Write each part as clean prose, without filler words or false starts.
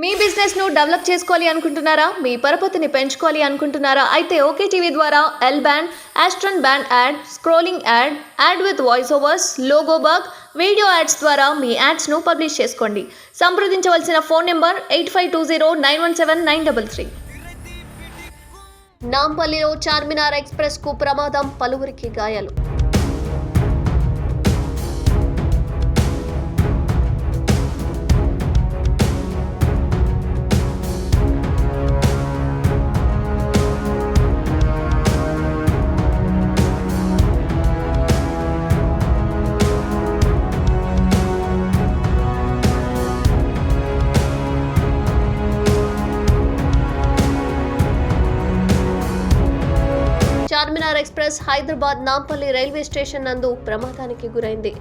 మీ business ను develop చేసుకోవాలి అనుకుంటున్నారా? మీ పరపతిని పెంచుకోవాలి అనుకుంటున్నారా? అయితే ఓకే టీవీ ద్వారా ఎల్ బ్యాండ్, ఆస్ట్రన్ band ad, scrolling ad, ad with voice overs, logo bug, video ads ద్వారా మీ యాడ్స్ ను పబ్లిష్ చేసుకోండి. సంప్రదించవలసిన ఫోన్ నెంబర్ 8520917933. నాంపల్లిలో చార్మినార్ ఎక్స్ప్రెస్ కు ప్రమాదం, పలువురికి గాయాలు. Charminar express Hyderabad Nampally railway station నందు ప్రమాదానికి గురైంది.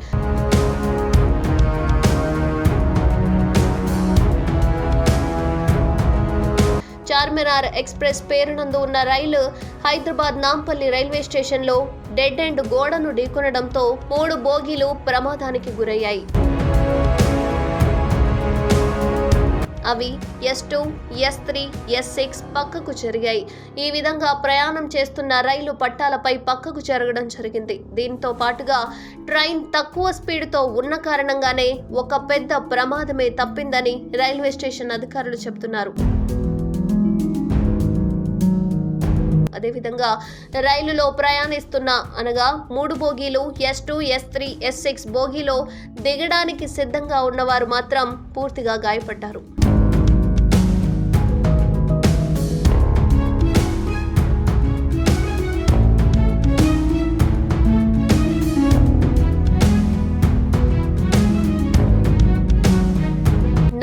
చార్మినార్ ఎక్స్ప్రెస్ పేరునందు ఉన్న రైలు హైదరాబాద్ నాంపల్లి రైల్వే స్టేషన్లో డెడ్ ఎండ్ గోడను ఢీకొనడంతో 3 బోగీలు ప్రమాదానికి గురయ్యాయి. అవి S2, S3, S6 పక్కకు జరిగాయి. ఈ విధంగా ప్రయాణం చేస్తున్న రైలు పట్టాలపై పక్కకు జరగడం జరిగింది. దీంతో పాటుగా ట్రైన్ తక్కువ స్పీడ్తో ఉన్న కారణంగానే ఒక పెద్ద ప్రమాదమే తప్పిందని రైల్వే స్టేషన్ అధికారులు చెబుతున్నారు. అదేవిధంగా రైలులో ప్రయాణిస్తున్న 3 బోగీలు S2, S3, S6 బోగీలో దిగడానికి సిద్ధంగా ఉన్నవారు మాత్రం పూర్తిగా గాయపడ్డారు.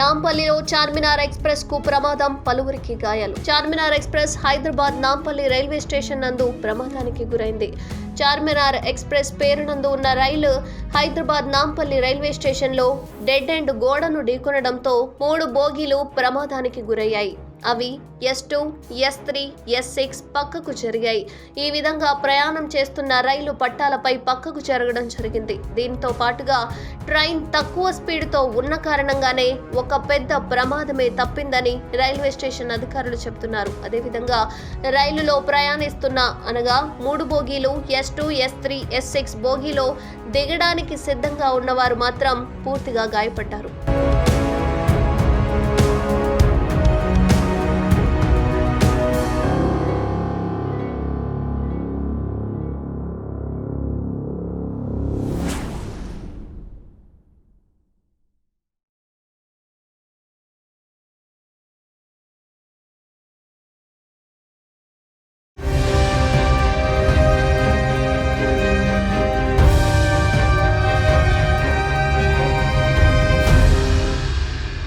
నాంపల్లిలో చార్మినార్ ఎక్స్ప్రెస్ కు ప్రమాదం, పలువురికి గాయాలు. Charminar express Hyderabad Nampally railway station నందు ప్రమాదానికి గురైంది. చార్మినార్ ఎక్స్ప్రెస్ పేరునందు ఉన్న రైలు హైదరాబాద్ నాంపల్లి రైల్వే స్టేషన్లో డెడ్ ఎండ్ గోడను ఢీకొనడంతో 3 బోగీలు ప్రమాదానికి గురయ్యాయి. అవి S2, S3, S6 పక్కకు జరిగాయి. ఈ విధంగా ప్రయాణం చేస్తున్న రైలు పట్టాలపై పక్కకు జరగడం జరిగింది. దీంతో పాటుగా ట్రైన్ తక్కువ స్పీడ్తో ఉన్న కారణంగానే ఒక పెద్ద ప్రమాదమే తప్పిందని రైల్వే స్టేషన్ అధికారులు చెబుతున్నారు. అదేవిధంగా రైలులో ప్రయాణిస్తున్న 3 బోగీలు S2, S3, S6 బోగీలో దిగడానికి సిద్ధంగా ఉన్నవారు మాత్రం పూర్తిగా గాయపడ్డారు.